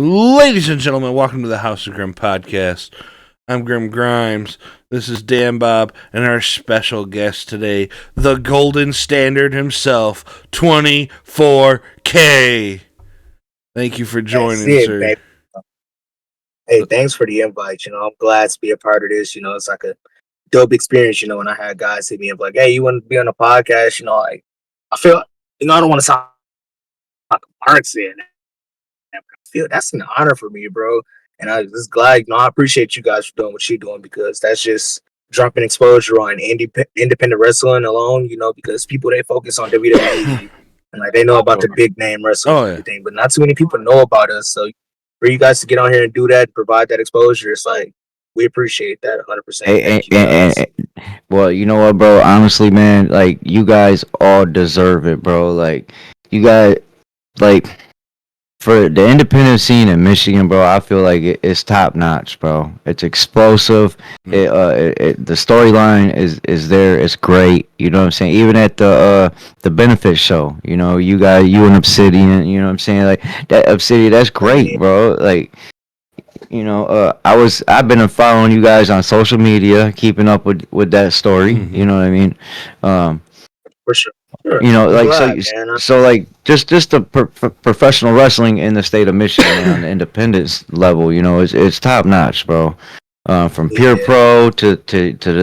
Ladies and gentlemen, welcome to the House of Grim podcast. I'm Grim Grimes. This is Dan Bob, and our special guest today, the golden standard himself, 24K. Thank you for joining, sir. Baby. Hey, thanks for the invite. I'm glad to be a part of this. It's like a dope experience. When I had guys hit me up like, "Hey, you want to be on a podcast?" Like I feel, I don't want to sound like a marksman. I feel that's an honor for me, bro. And I just glad, I appreciate you guys for doing what you're doing because that's just dropping exposure on independent wrestling alone. Because people they focus on WWE and like they know about the big name wrestling and everything, but not too many people know about us. So for you guys to get on here and do that, provide that exposure, it's like we appreciate that 100%. Well, you know what, bro? Honestly, man, like you guys all deserve it, bro. Like you guys, like. For the independent scene in Michigan, bro, I feel like it's top notch, bro. It's explosive. The storyline is there. It's great. You know what I'm saying? Even at the benefit show, you and Obsidian. You know what I'm saying? Like that Obsidian, that's great, bro. Like, I've been following you guys on social media, keeping up with that story. Mm-hmm. You know what I mean? For sure. So like just the professional wrestling in the state of Michigan on the independence level, it's top notch, bro. From Pure Pro to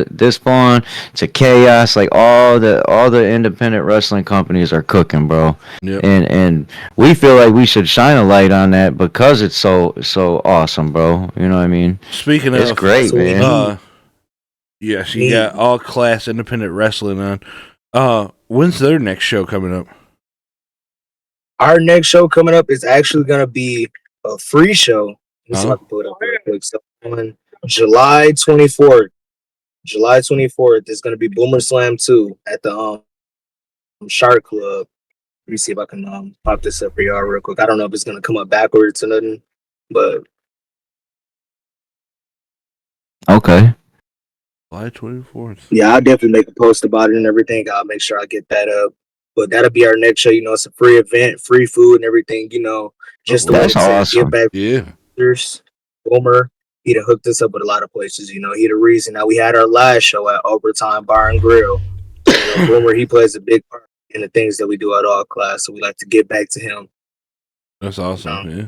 this one to Chaos, like all the independent wrestling companies are cooking, bro. Yep. And we feel like we should shine a light on that because it's so awesome, bro. You know what I mean? Speaking it's of, great, man. Yes, you got all class independent wrestling on. When's their next show coming up? Our next show coming up is actually going to be a free show. Let me see if I can pull it up real quick. So on July 24th is going to be Boomer Slam 2 at the Shark Club. Let me see if I can pop this up for y'all real quick. I don't know if it's going to come up backwards or nothing, but okay. July 24th. Yeah, I'll definitely make a post about it and everything. I'll make sure I get that up. But that'll be our next show. It's a free event, free food and everything. Just the way to awesome. Give back. Yeah. Boomer, he done hooked us up with a lot of places. He the reason that we had our last show at Overtime Bar and Grill. Boomer, he plays a big part in the things that we do at all class. So we like to give back to him. That's awesome. Yeah.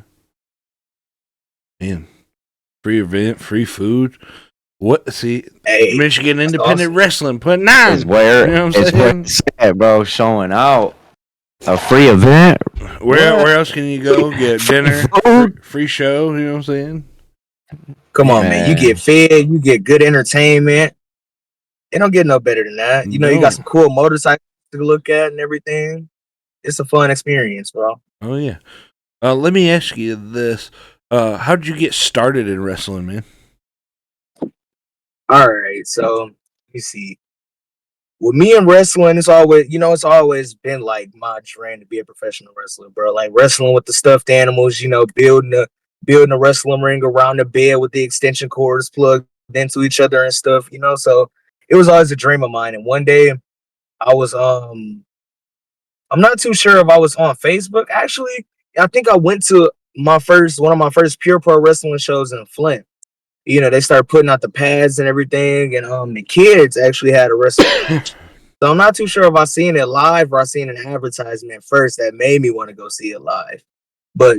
Man, free event, free food. What? See, Michigan Independent Wrestling putting on. It's where it's at, bro. Showing out a free event. Where else can you go get dinner? Free show. You know what I'm saying? Come on, man. You get fed. You get good entertainment. It don't get no better than that. You got some cool motorcycles to look at and everything. It's a fun experience, bro. Oh yeah. Let me ask you this: how did you get started in wrestling, man? All right, so let me see. With me and wrestling, it's always been like my dream to be a professional wrestler, bro. Like wrestling with the stuffed animals, building a wrestling ring around the bed with the extension cords plugged into each other and stuff, So it was always a dream of mine. And one day, I was I'm not too sure if I was on Facebook. Actually, I think I went to one of my first Pure Pro wrestling shows in Flint. They started putting out the pads and everything, and the kids actually had a wrestling match. So I'm not too sure if I seen it live or I seen an advertisement first that made me want to go see it live. But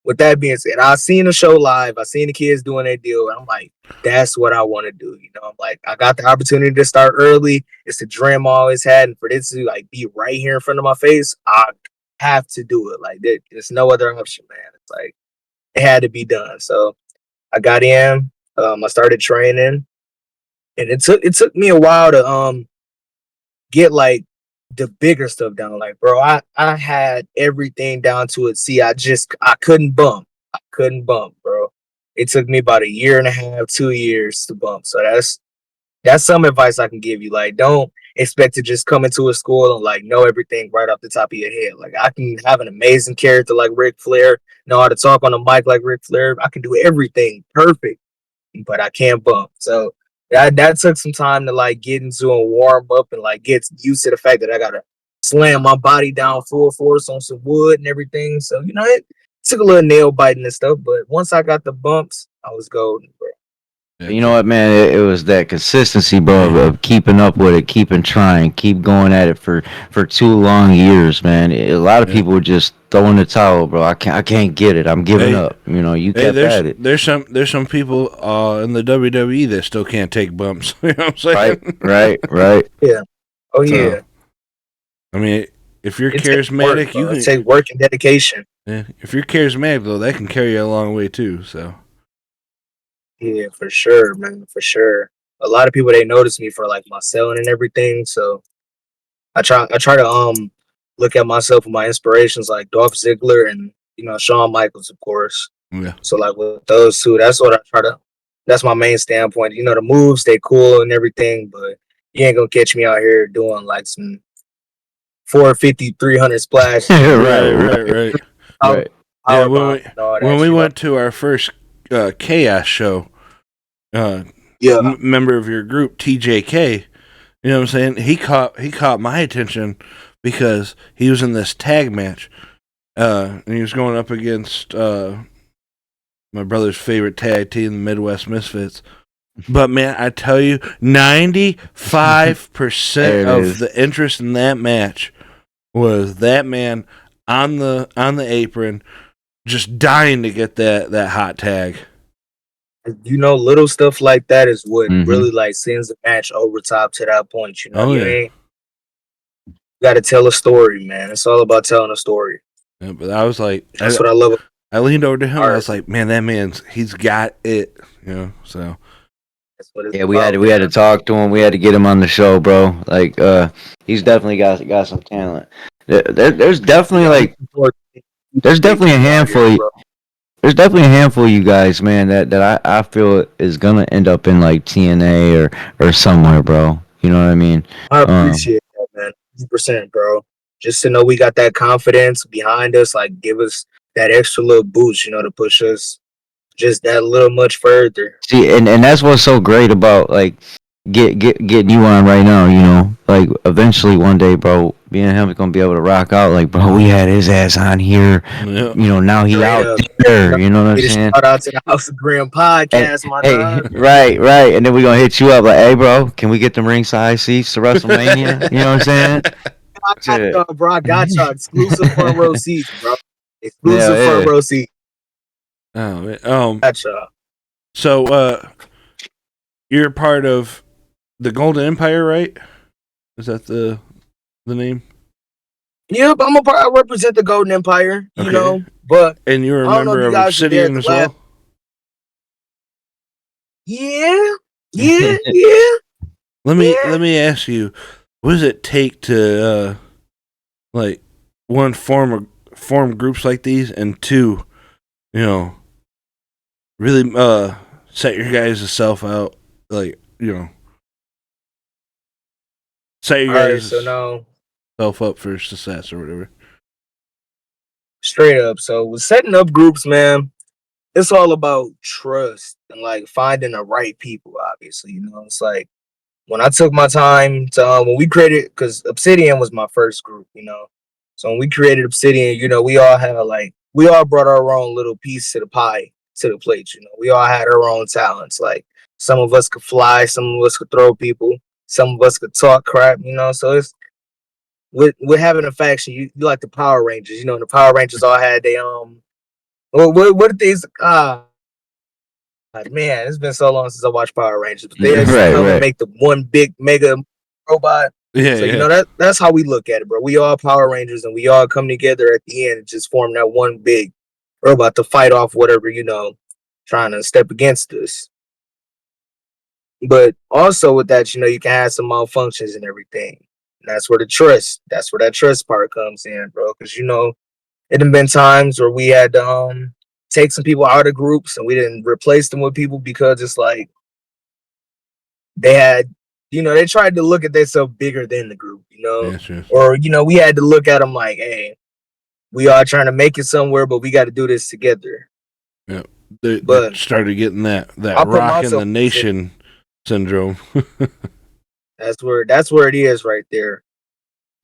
with that being said, I seen the show live. I seen the kids doing their deal, and I'm like, that's what I want to do. I'm like, I got the opportunity to start early. It's a dream I always had, and for this to like be right here in front of my face, I have to do it. Like there's no other option, man. It's like it had to be done. So I got in, I started training, and it took me a while to get like the bigger stuff down. Like, bro, I had everything down to it. See, I couldn't bump. Bro. It took me about 1.5 years, 2 years to bump. So that's some advice I can give you. Like, don't expect to just come into a school and like know everything right off the top of your head. Like, I can have an amazing character like Ric Flair, know how to talk on the mic like Ric Flair. I can do everything perfect, but I can't bump. So that took some time to like get into and warm up and like get used to the fact that I gotta slam my body down full force on some wood and everything. So took a little nail biting and stuff, but once I got the bumps, I was golden, bro. You know what, man? It was that consistency, bro, of keeping up with it, keeping trying, keep going at it for 2 long years, man. A lot of people would just throw in the towel, bro. I can't get it. I'm giving up. You know, you kept at it. There's some people in the WWE that still can't take bumps. You know what I'm saying? Right. Yeah. Oh yeah. I mean, if you're It takes charismatic, work, you bro. can It takes work and dedication. Yeah, if you're charismatic though, that can carry you a long way too. So Yeah, for sure, man, for sure. A lot of people they notice me for like my selling and everything. So I try to look at myself and my inspirations like Dolph Ziggler and Shawn Michaels, of course. yeah, So like with those two, that's what I try to. That's my main standpoint. The moves they cool and everything, but you ain't gonna catch me out here doing like some 450, 300 splash. right. Right. Yeah, when we went to our first chaos show, member of your group TJK, you know what I'm saying? He caught my attention because he was in this tag match, and he was going up against my brother's favorite tag team, the Midwest Misfits. But man, I tell you, 95% of the interest in that match was that man on the apron, just dying to get that hot tag. Little stuff like that is what really like sends the match over top to that point. You got to tell a story, man. It's all about telling a story. Yeah, but I was like, that's what I love. I leaned over to him. I was like, man, he's got it. So. Yeah, we had to talk to him. We had to get him on the show, bro. Like, he's definitely got some talent. There's definitely there's definitely a handful. There's definitely a handful of you guys, man, that I feel is gonna end up in like TNA or somewhere, bro. You know what I mean? I appreciate that, man. 100%, bro. Just to know we got that confidence behind us, like give us that extra little boost, to push us just that little much further. See, and that's what's so great about like getting you on right now, like eventually one day, bro, me and him is gonna be able to rock out. Like, bro, we had his ass on here, now he out there, you know what I'm saying? Shout out to the House of Grim podcast, my dog. Right, and then we gonna hit you up like, hey, bro, can we get them ringside seats to WrestleMania? You know what I'm saying? I got y'all, bro. I got y'all exclusive front row seats, bro. Exclusive front row seats. Oh man. Got y'all. So, you're part of the Golden Empire, right? Is that the name? Yep, I represent the Golden Empire, but and you're a member of Obsidian as well. Yeah. Let me ask you, what does it take to like one form groups like these, and two, really set your guys' self out, like set your guys' self up for success or whatever. Straight up. So with setting up groups, man, it's all about trust and like finding the right people. Obviously, it's like when I took my time to when we created, because Obsidian was my first group, So when we created Obsidian, we all brought our own little piece to the pie, to the plate. We all had our own talents. Like some of us could fly, some of us could throw people, some of us could talk crap. So it's with having a faction, you like the Power Rangers. The Power Rangers all had they what are these? Man, it's been so long since I watched Power Rangers. But they come and make the one big mega robot. Yeah, so that's how we look at it, bro. We all Power Rangers, and we all come together at the end and just form that one big robot to fight off whatever trying to step against us. But also with that, you can have some malfunctions and everything. And that's where that trust part comes in, bro. Because it have been times where we had to take some people out of groups and we didn't replace them with people because it's like they had, they tried to look at themselves bigger than the group, or we had to look at them like, hey, we are trying to make it somewhere, but we got to do this together. Yeah, they started getting that rock in the nation syndrome. That's where it is right there.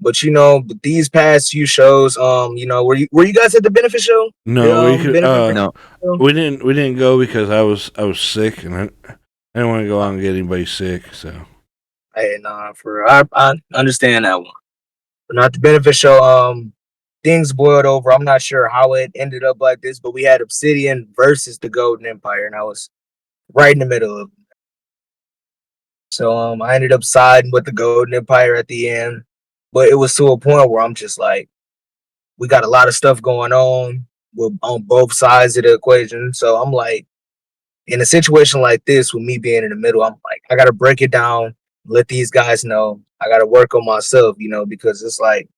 But but these past few shows, were you guys at the benefit show? No, we could. No. We didn't go because I was sick, and I didn't want to go out and get anybody sick. So, Hey, nah, I understand that one. But not the benefit show. Things boiled over. I'm not sure how it ended up like this, but we had Obsidian versus the Golden Empire, and I was right in the middle of it. So I ended up siding with the Golden Empire at the end. But it was to a point where I'm just like, we got a lot of stuff going on on both sides of the equation. So I'm like, in a situation like this, with me being in the middle, I'm like, I gotta break it down, let these guys know. I gotta work on myself, because it's like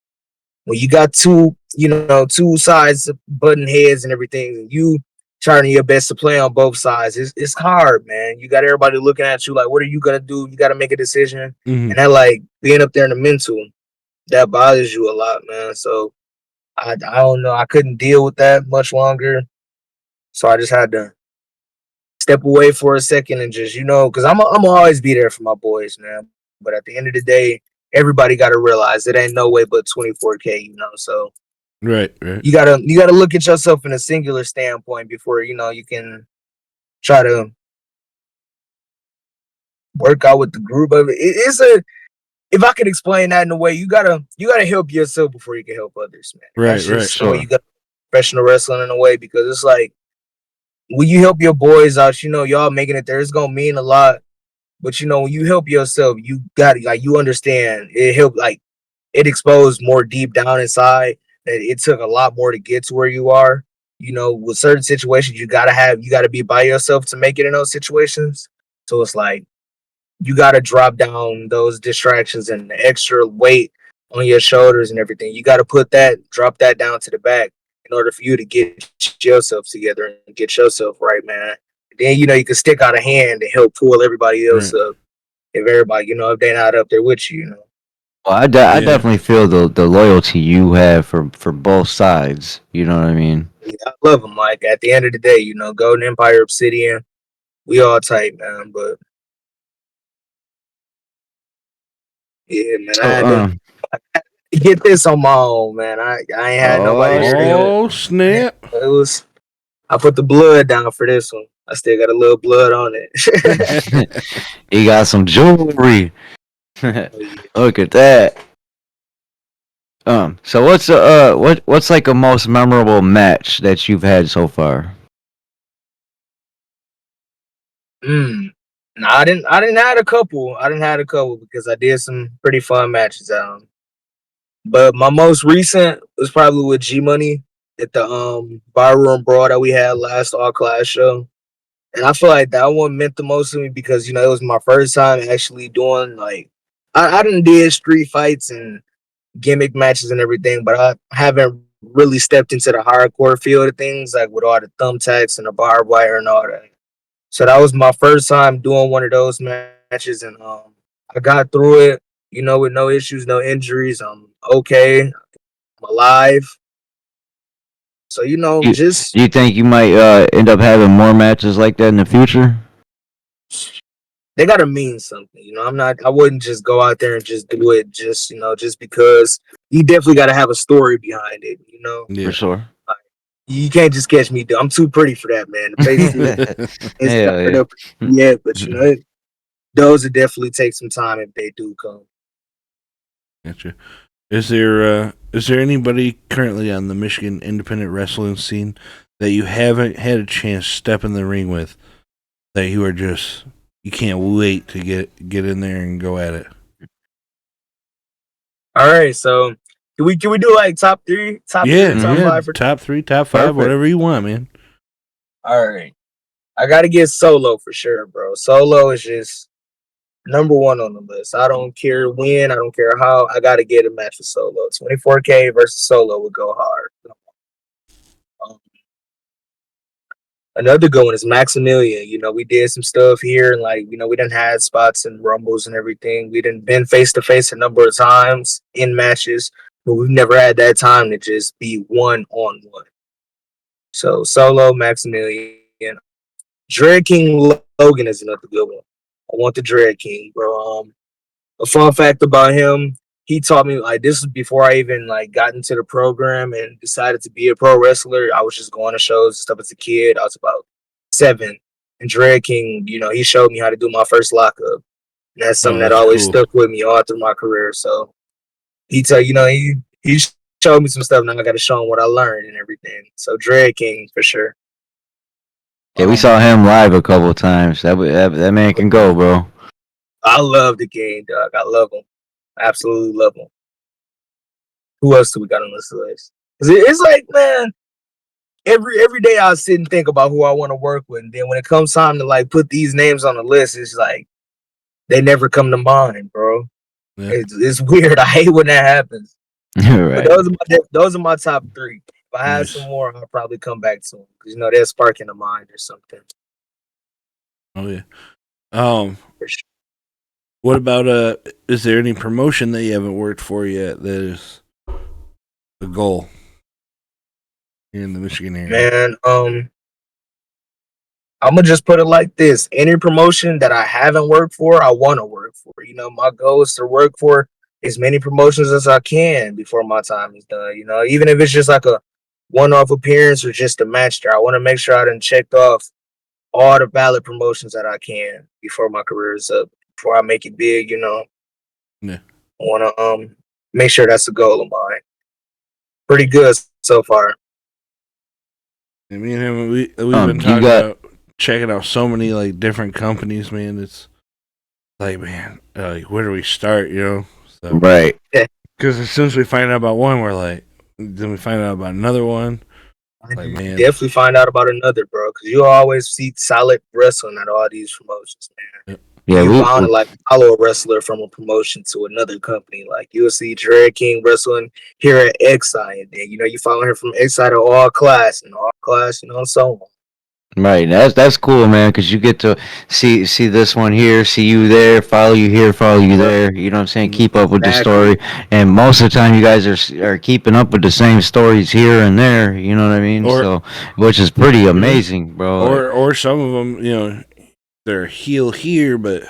when you got two sides button heads and everything, and you trying your best to play on both sides, it's hard, man. You got everybody looking at you like, what are you gonna do? You gotta make a decision. And that, like, being up there in the mental, that bothers you a lot, man. So I don't know. I couldn't deal with that much longer. So I just had to step away for a second and just, because I'm always be there for my boys, man. But at the end of the day, everybody got to realize it ain't no way but 24K, So right. you gotta look at yourself in a singular standpoint before you can try to work out with the group of it. If I could explain that in a way, you gotta help yourself before you can help others, man. Right, That's just right. the way you got professional wrestling in a way, because it's like when you help your boys out, y'all making it there, it's gonna mean a lot. But when you help yourself, you got you understand it helped, like it exposed more deep down inside that it took a lot more to get to where you are. With certain situations, you gotta be by yourself to make it in those situations. So it's like you gotta drop down those distractions and the extra weight on your shoulders and everything. You gotta drop that down to the back in order for you to get yourself together and get yourself right, man. And then you can stick out a hand and help pull everybody else up. If everybody, if they're not up there with you, Well, I definitely feel the loyalty you have for both sides. You know what I mean? Yeah, I love them. Like, at the end of the day, Golden Empire, Obsidian, we all tight, man. But yeah, man, I had to get this on my own, man. I ain't had nobody. Oh snap! It was. I put the blood down for this one. I still got a little blood on it. You got some jewelry. Look at that. So what's like a most memorable match that you've had so far? No, I didn't had a couple. I didn't had a couple because I did some pretty fun matches. But my most recent was probably with G Money at the Barroom Brawl that we had last All Class show. And I feel like that one meant the most to me because it was my first time actually doing, like, I done did street fights and gimmick matches and everything, but I haven't really stepped into the hardcore field of things, like with all the thumbtacks and the barbed wire and all that. So that was my first time doing one of those matches, and I got through it, with no issues, no injuries. I'm okay. I'm alive. So just, Do you think you might end up having more matches like that in the future? they gotta mean something. I wouldn't just go out there and just do it just because. You definitely gotta have a story behind it, Yeah. For sure. You can't just catch me. I'm too pretty for that, man. The face is yeah, but those would definitely take some time if they do come. Gotcha. Is there anybody currently on the Michigan independent wrestling scene that you haven't had a chance to step in the ring with, that you can't wait to get in there and go at it? All right, so can we do like top three, top five, top 3, top 5, Perfect. whatever you want, man. All right, I gotta get Solo for sure, bro. Solo is just number one on the list. I don't care when, I don't care how. I gotta get a match with Solo. 24K versus Solo would go hard. Another good one is Maximilian. We did some stuff here, and we didn't have spots and rumbles and everything. We didn't been face to face a number of times in matches, but we've never had that time to just be one on one. So Solo, Maximilian, Dread King Logan is another good one. I want the Dread King, bro. A fun fact about him: he taught me like this was before I even like got into the program and decided to be a pro wrestler. I was just going to shows and stuff as a kid. I was about 7, and Dread King, you know, he showed me how to do my first lockup. And that's something that that's always cool. stuck with me all through my career. So he tell you know he showed me some stuff. Now I got to show him what I learned and everything. So Dread King for sure. Yeah, we saw him live a couple times. That man can go, bro. I love the game, dog. I love him. I absolutely love him. Who else do we got on this list? 'Cause it's like, man, every day I sit and think about who I want to work with, and then when it comes time to like put these names on the list, it's like they never come to mind, bro. Yeah. It's weird. I hate when that happens. Right. But those are my top 3. If I had Nice. some more, I'll probably come back to them because you know they're sparking the mind or something. Oh yeah. For sure. What about is there any promotion that you haven't worked for yet that is the goal here in the Michigan area? Man, I'm gonna just put it like this: any promotion that I haven't worked for, I want to work for. You know, my goal is to work for as many promotions as I can before my time is done. You know, even if it's just like a one-off appearance or just a match there, I want to make sure I done checked off all the valid promotions that I can before my career is up. Before I make it big, you know. Yeah. I want to make sure that's a goal of mine. Pretty good so far. And me and him, we've been You talking got- about checking out so many like different companies, man. It's like, man, like where do we start? You know, so Right. because as soon as we find out about one, we're like, then we find out about another one. I Like, man. definitely find out about another, bro, because you always see solid wrestling at all these promotions, man. Yeah, You bound to like follow a wrestler from a promotion to another company. Like you'll see Dread King wrestling here at XI, and then you know you follow him from XI to All Class and All Class, you know, and so on. right. That's cool, man, because you get to see this one here, see you there, follow you here, follow you there. You know what I'm saying? Keep up with the story, and most of the time, you guys are keeping up with the same stories here and there. You know what I mean? Or- which is pretty amazing, bro. Or some of them, you know, they're heel here, but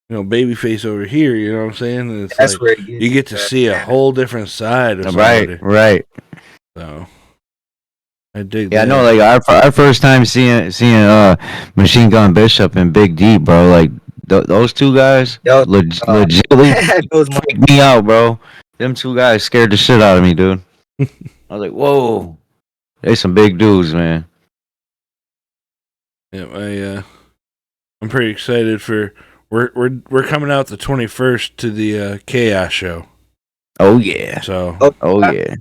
you know, babyface over here. You know what I'm saying? And it's That's like where you get to see a whole different side of somebody. Right. So I dig. Yeah, I that. know. Like our first time seeing Machine Gun Bishop and Big D, bro. Like those two guys, legitly those my freaked me out, bro. Them two guys scared the shit out of me, dude. I was like, whoa, they some big dudes, man. Yeah, I'm pretty excited for. We're coming out the 21st to the Chaos show. Oh yeah, So oh yeah.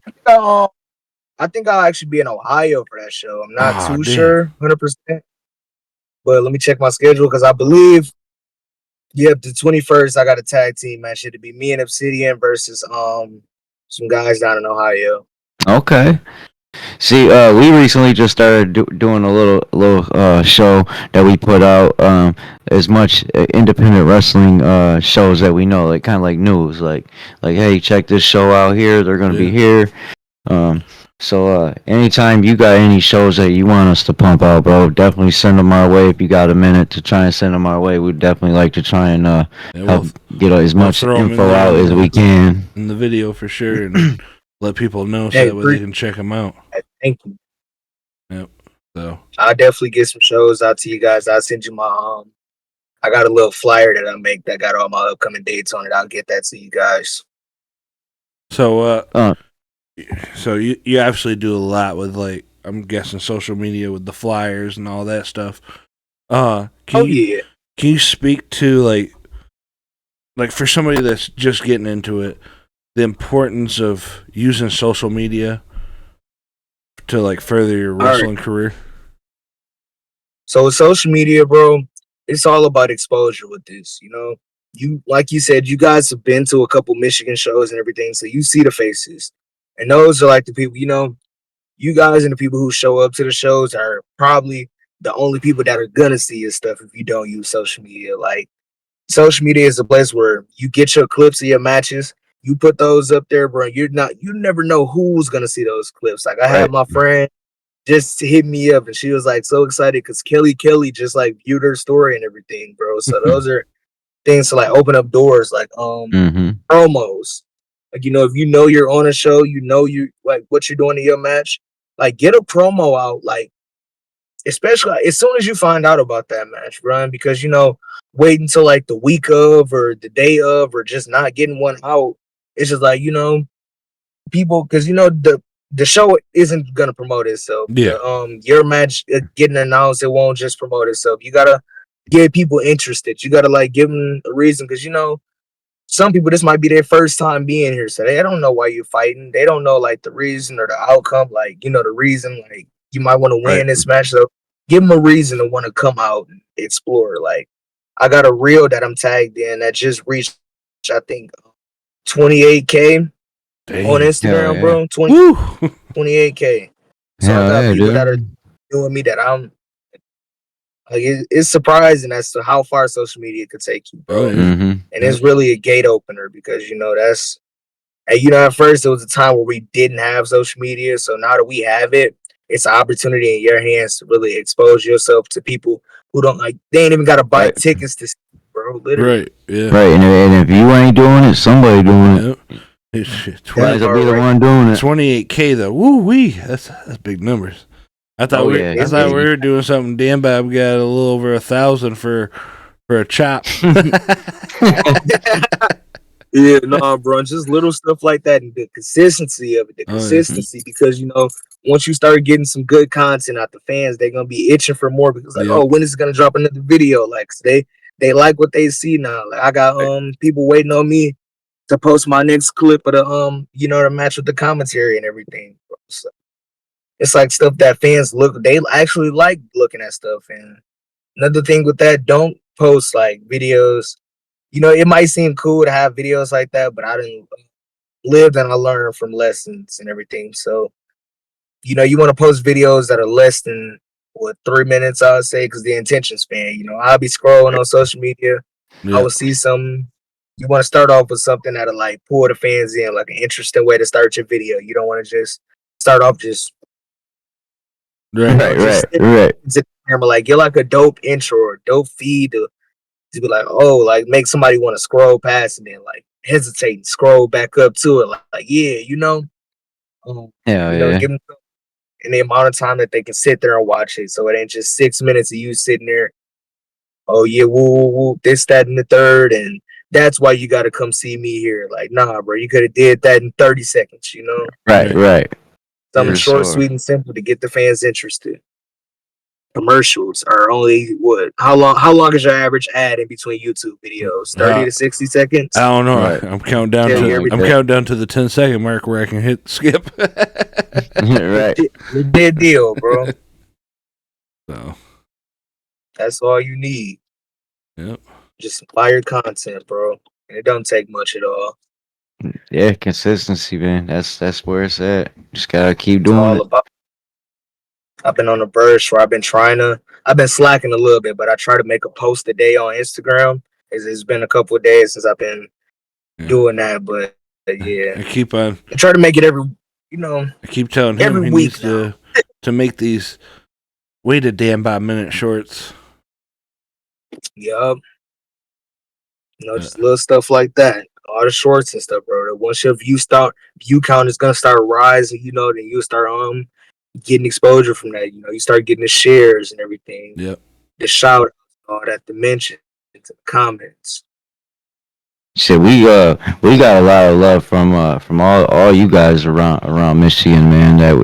I think I'll actually be in Ohio for that show. I'm not Aw, too damn. sure, 100%. But let me check my schedule because I believe, yep, the 21st I got a tag team match. It'll be me and Obsidian versus some guys down in Ohio. Okay. See, we recently just started doing a little show that we put out. As much independent wrestling shows that we know, like kind of like news, like hey, check this show out here. They're gonna be here. So anytime you got any shows that you want us to pump out, bro, definitely send them our way. If you got a minute to try and send them our way, we'd definitely like to try and help get as much throw 'em in info there out as we can. in the video for sure, and let people know so that way they can check them out. Thank you. So I'll definitely get some shows out to you guys. I'll send you my I got a little flyer that I make that got all my upcoming dates on it. I'll get that to you guys. So so you actually do a lot with, like, I'm guessing social media with the flyers and all that stuff. Can you speak to like for somebody that's just getting into it, the importance of using social media to like further your wrestling career? So with social media, bro, it's all about exposure with this. You know, you like you said, you guys have been to a couple Michigan shows and everything, so you see the faces. And those are like the people, you know, you guys and the people who show up to the shows are probably the only people that are gonna see your stuff if you don't use social media. Like social media is a place where you get your clips of your matches, you put those up there, bro. You never know who's gonna see those clips. Like I had my friend just hit me up and she was like so excited because Kelly just like viewed her story and everything, bro. So those are things to like open up doors, like promos. Like, if you know you're on a show, you like what you're doing in your match, like get a promo out, like especially as soon as you find out about that match, Brian, because wait until like the week of or the day of or just not getting one out. It's just like, people, because the show isn't gonna promote itself. Yeah. Your match getting announced, it won't just promote itself. You gotta get people interested. You gotta like give them a reason, because some people, this might be their first time being here, so they don't know why you're fighting. They don't know like the reason or the outcome, like the reason like you might want to win this match. So give them a reason to want to come out and explore. Like I got a reel that I'm tagged in that just reached, I think, 28K on Instagram, yeah. bro. 28K. So I got people that are doing me that I'm like, it's surprising as to how far social media could take you, bro. And it's really a gate opener, because that's, and at first it was a time where we didn't have social media, so now that we have it, it's an opportunity in your hands to really expose yourself to people who don't like. They ain't even got to buy tickets to see, bro. Literally. Right. Yeah. Right. And if you ain't doing it, somebody doing it. Yep. Guys will be the one doing it. 28K though. Woo wee. That's big numbers. I thought I thought we were doing something. Dan Bab got a little over 1,000 for a chop. Yeah, no, bro. Just little stuff like that, and the consistency of it. The consistency, because once you start getting some good content out, the fans, they're gonna be itching for more, because like, oh, when is it gonna drop another video? Like, so they like what they see now. Like I got people waiting on me to post my next clip of the the match with the commentary and everything. Bro. So it's like stuff that fans they actually like looking at stuff. And another thing with that, don't post like videos. It might seem cool to have videos like that, but I didn't live and I learned from lessons and everything. So, you want to post videos that are less than 3 minutes, I would say, because the attention span. I'll be scrolling on social media. Yeah. I will see something. You want to start off with something that'll like pull the fans in, like an interesting way to start your video. You don't want to just start off just right. Like get like a dope intro or dope feed to be like, oh, like make somebody want to scroll past and then like hesitate and scroll back up to it. Like yeah, give them in the amount of time that they can sit there and watch it. So it ain't just 6 minutes of you sitting there. Oh yeah, woo, this, that, and the third, and that's why you got to come see me here. Like, nah, bro, you could have did that in 30 seconds. Right. Something short, sweet, and simple to get the fans interested. Commercials are only how long is your average ad in between YouTube videos? 30 to 60 seconds? I don't know. Right. I'm counting down to the 10-second mark where I can hit skip. Right. Dead deal, bro. So that's all you need. Yep. Just fire content, bro. And it don't take much at all. Yeah, consistency, man. That's where it's at. Just gotta keep doing it. I've been on a burst where I've been slacking a little bit, but I try to make a post a day on Instagram. It's been a couple of days since I've been doing that, but yeah. I try to make it every, I keep telling him every he week needs to make these weighted damn 5-minute shorts. Yup. Just little stuff like that. All the shorts and stuff, bro. Once your view count is gonna start rising, then you'll start getting exposure from that. You start getting the shares and everything. Yep. The shout outs, all that, the mentions, the comments. Shit, we got a lot of love from all you guys around Michigan, man. That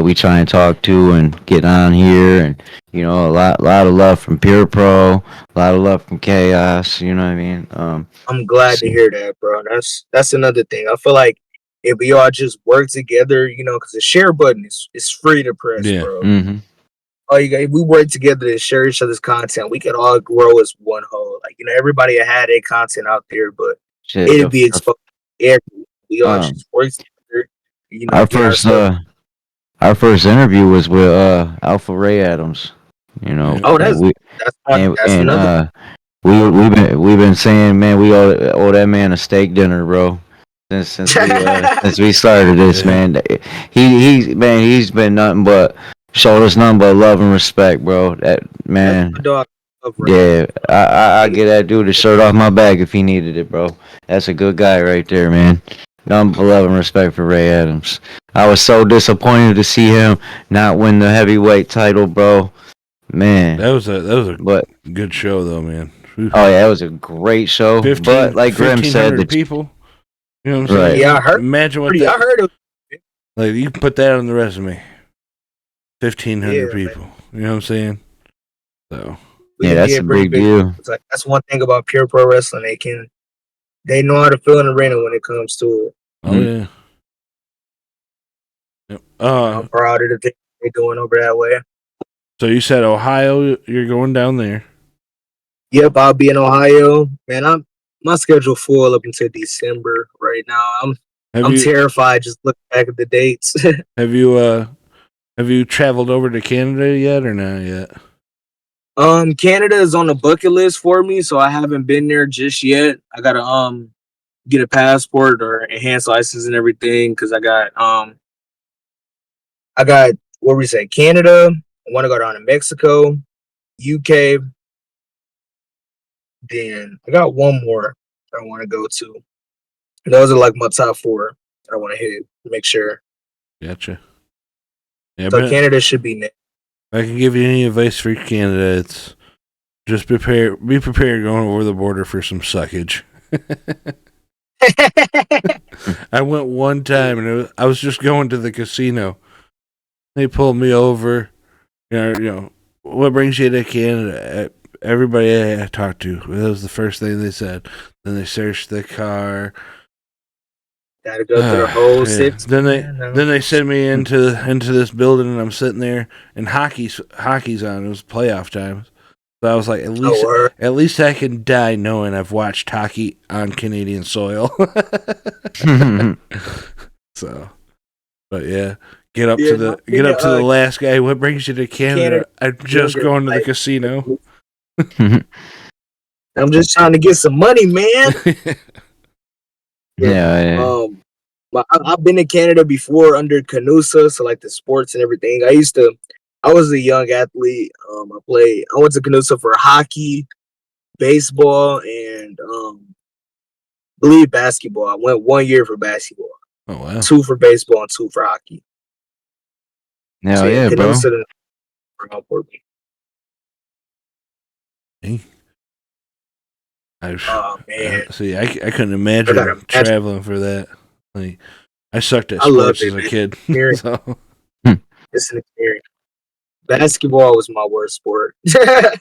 we try and talk to and get on here, and a lot of love from Pure Pro, a lot of love from Chaos. You know what I mean? I'm glad to hear that, bro. That's another thing. I feel like if we all just work together, because the share button is free to press, bro. Mm-hmm. If we work together to share each other's content, we could all grow as one whole. Like, everybody had their content out there, but it'd be exposed everywhere. We all just work together. Our first interview was with Alpha Ray Adams. Oh, that's another. We've been saying, man, we owe that man a steak dinner, bro. Since we started this, man. He's been nothing but showed us nothing but love and respect, bro. That man. Dog, love Ray. Yeah, I get that dude a shirt off my back if he needed it, bro. That's a good guy right there, man. Number love and respect for Ray Adams. I was so disappointed to see him not win the heavyweight title, bro. Man, That was a but good show though, man. Oof. oh yeah, it was a great show. 15, But like Grim said, 1,500 the, people. You know what I'm Right. saying? Yeah, I heard. Imagine what I that. heard it. Like you can put that on the resume. 1,500 Yeah, people. You know what I'm saying? So yeah, that's a big deal. It's like that's one thing about pure pro wrestling. They know how to fill an arena when it comes to it. oh yeah. Yep. I'm proud of the thing they're doing over that way. So you said Ohio, you're going down there. Yep, I'll be in Ohio. Man, my schedule full up until December right now. I'm terrified just looking back at the dates. Have you traveled over to Canada yet or not yet? Canada is on the bucket list for me, so I haven't been there just yet. I gotta get a passport or enhanced license and everything because I got what we say, Canada. I want to go down to Mexico, UK. Then I got one more I want to go to. Those are like my top 4 that I want to hit. Make sure. Gotcha. Yeah, So Canada should be next. If I can give you any advice for Canada, it's just be prepared going over the border for some suckage. I went one time and I was just going to the casino. They pulled me over. You know, what brings you to Canada? Everybody I talked to, that was the first thing they said. Then they searched the car. Gotta go through the whole 6. Then they sent me into this building, and I'm sitting there, and hockey's on. It was playoff time, so I was like, at least I can die knowing I've watched hockey on Canadian soil. So, but yeah, get up to the last guy. What brings you to Canada? I'm just going to the casino. I'm just trying to get some money, man. Yeah. But I've been to Canada before under Canusa, so like the sports and everything. I was a young athlete. I went to Canusa for hockey, baseball, and believe basketball. I went 1 year for basketball. Oh wow. 2 for baseball and 2 for hockey. Hell so, yeah, bro. For me. Oh man! See, I couldn't imagine traveling for that. Like, I sucked at sports as a kid. So. It's an experience. Basketball was my worst sport. I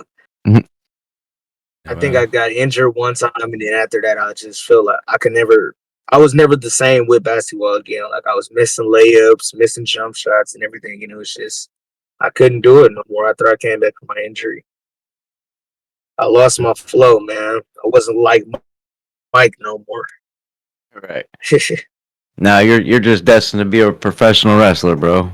think I got injured one time, and then after that, I just feel like I was never the same with basketball again. Like I was missing layups, missing jump shots, and everything. And it was just I couldn't do it no more after I came back from my injury. I lost my flow, man. I wasn't like Mike no more. Right. Now you're just destined to be a professional wrestler, bro.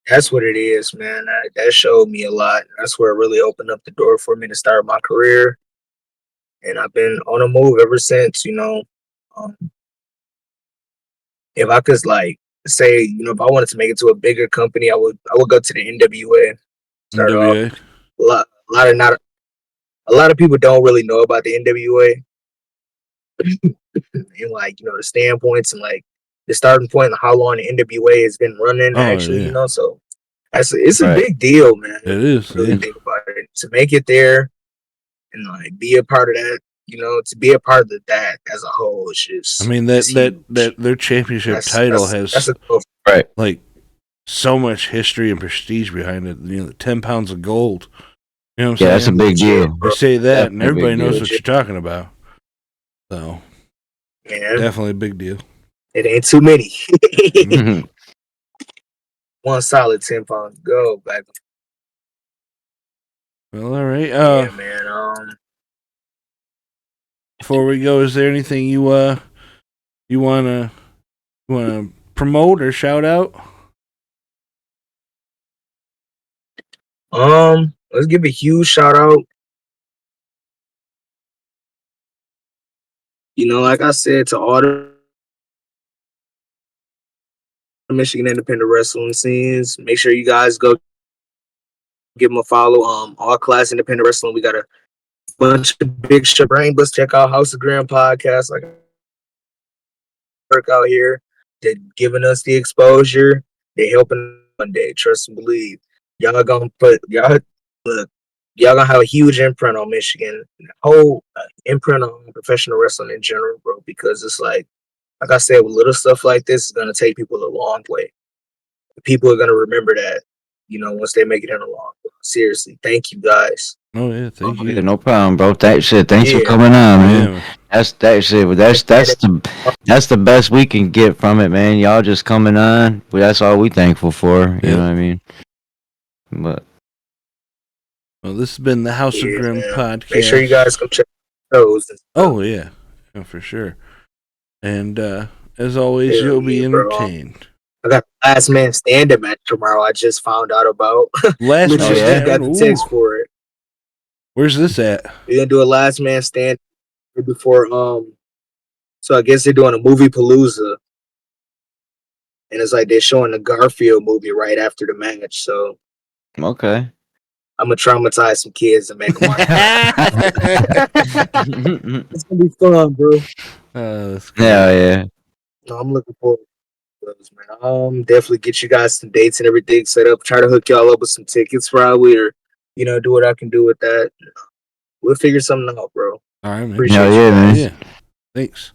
That's what it is, man. That showed me a lot. That's where it really opened up the door for me to start my career. And I've been on a move ever since, you know. If I could say, you know, if I wanted to make it to a bigger company, I would go to the NWA. Start off. A lot of people don't really know about the NWA. And like, you know, the standpoints and like the starting point and how long the NWA has been running you know, so it's a big deal, man. It is. Really think about it. To make it there and like be a part of that, you know, to be a part of that as a whole, it's just I mean that their championship title has right like so much history and prestige behind it. You know, 10 pounds of gold. You know what I'm saying? That's a big deal. You say that and everybody knows what you're talking about. So definitely a big deal. It ain't too many. One solid 10 pounds gold, baby. Well, all right. Yeah, man. Before we go, is there anything you wanna promote or shout out? Let's give a huge shout out. You know, like I said, to all the Michigan independent wrestling scenes, make sure you guys go give them a follow. All Class Independent Wrestling. We got a bunch of big shit brainless. Check out House of Graham podcast. Like work out here. They're giving us the exposure. They're helping one day. Trust and believe. Y'all gonna y'all gonna have a huge imprint on Michigan, whole imprint on professional wrestling in general, bro. Because it's like I said, with little stuff like this, it's gonna take people a long way. People are gonna remember that, once they make it in a long. Seriously, thank you guys. Oh yeah, thank you. Yeah, no problem, bro. Thanks for Yeah. coming on, man. Yeah. That's the best we can get from it, man. Y'all just coming on. Well, that's all we thankful for. You Yeah. know what I mean? But Well, this has been the House of Yeah, Grim man. podcast. Make sure you guys come check those. Oh yeah, for sure. And as always, Hell you'll be yeah, bro. entertained. I got Last Man Standing match tomorrow. I just found out about. Last Literally man yeah? just got the Ooh. text for it. Where's this at? We're gonna do a Last Man Stand before so I guess they're doing a movie palooza. And it's like they're showing the Garfield movie right after the match. So okay. I'm gonna traumatize some kids and make them watch it. It's gonna be fun, bro. That's cool. Yeah. No, I'm looking forward to those, man. Definitely get you guys some dates and everything set up. Try to hook y'all up with some tickets probably, or do what I can do with that. We'll figure something out, bro. All right, man. Appreciate Yeah, you yeah, man. Yeah. Thanks.